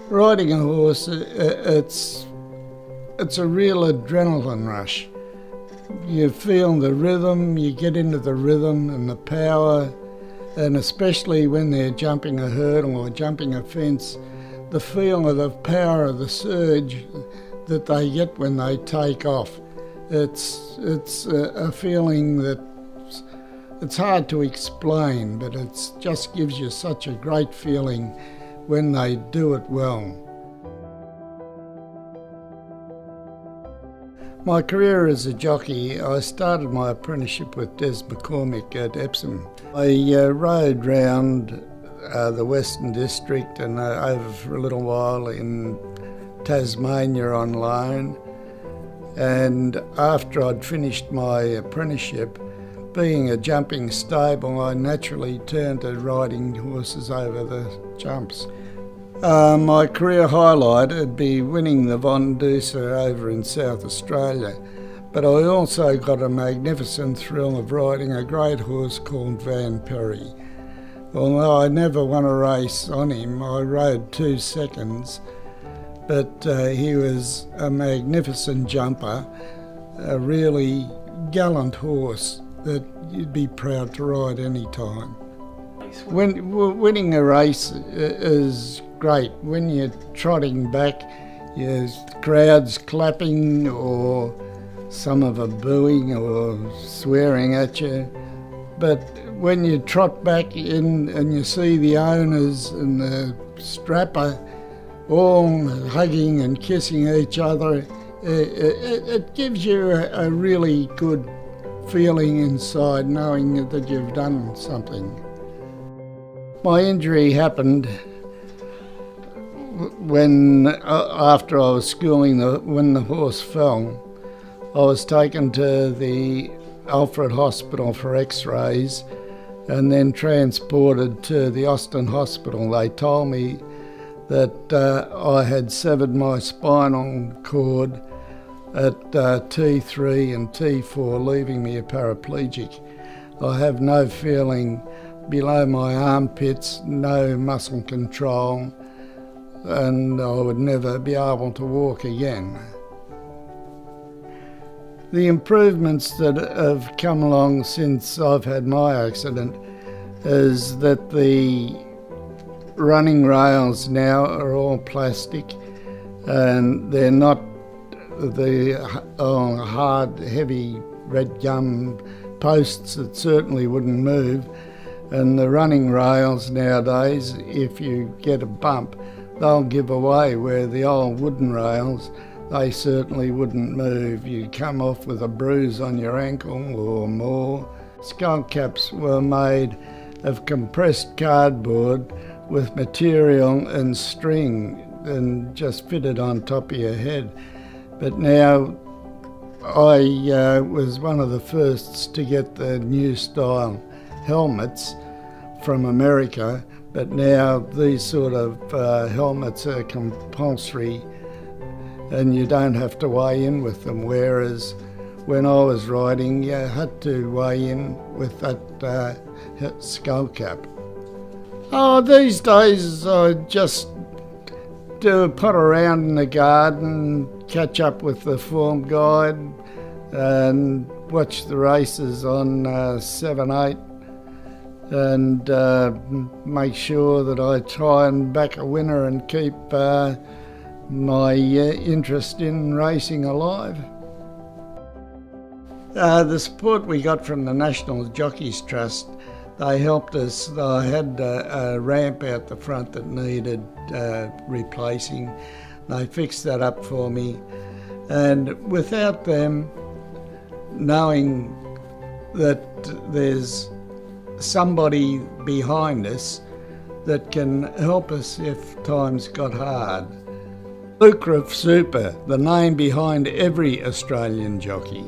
Riding a horse, it's a real adrenaline rush. You feel the rhythm, you get into the rhythm and the power, and especially when they're jumping a hurdle or jumping a fence, the feel of the power of the surge that they get when they take off. It's a feeling that it's hard to explain, but it just gives you such a great feeling when they do it well. My career as a jockey, I started my apprenticeship with Des McCormick at Epsom. I rode round the Western District and over for a little while in Tasmania on loan. And after I'd finished my apprenticeship, being a jumping stable, I naturally turned to riding horses over the jumps. My career highlight would be winning the Von Duser over in South Australia, but I also got a magnificent thrill of riding a great horse called Van Perry. Although I never won a race on him, I rode 2 seconds, but he was a magnificent jumper, a really gallant horse that you'd be proud to ride any time. Winning a race is great. When you're trotting back, the crowd's clapping or some of them booing or swearing at you. But when you trot back in and you see the owners and the strapper all hugging and kissing each other, it gives you a really good feeling inside knowing that you've done something. My injury happened when, after I was schooling, when the horse fell. I was taken to the Alfred Hospital for x-rays and then transported to the Austin Hospital. They told me that I had severed my spinal cord at T3 and T4, leaving me a paraplegic. I have no feeling below my armpits, no muscle control, and I would never be able to walk again. The improvements that have come along since I've had my accident is that the running rails now are all plastic and they're not the hard, heavy red gum posts that certainly wouldn't move. And the running rails nowadays, if you get a bump, they'll give away, where the old wooden rails, they certainly wouldn't move. You'd come off with a bruise on your ankle or more. Skull caps were made of compressed cardboard with material and string and just fitted on top of your head. But now I was one of the firsts to get the new style helmets from America, but now these sort of helmets are compulsory and you don't have to weigh in with them, whereas when I was riding you had to weigh in with that skull cap. Oh, these days I just do a pot around in the garden, catch up with the form guide and watch the races on 7/8 and make sure that I try and back a winner and keep my interest in racing alive. The support we got from the National Jockeys Trust, they helped us. I had a ramp out the front that needed replacing. They fixed that up for me, and without them, knowing that there's somebody behind us that can help us if times got hard. LUCRF Super, the name behind every Australian jockey.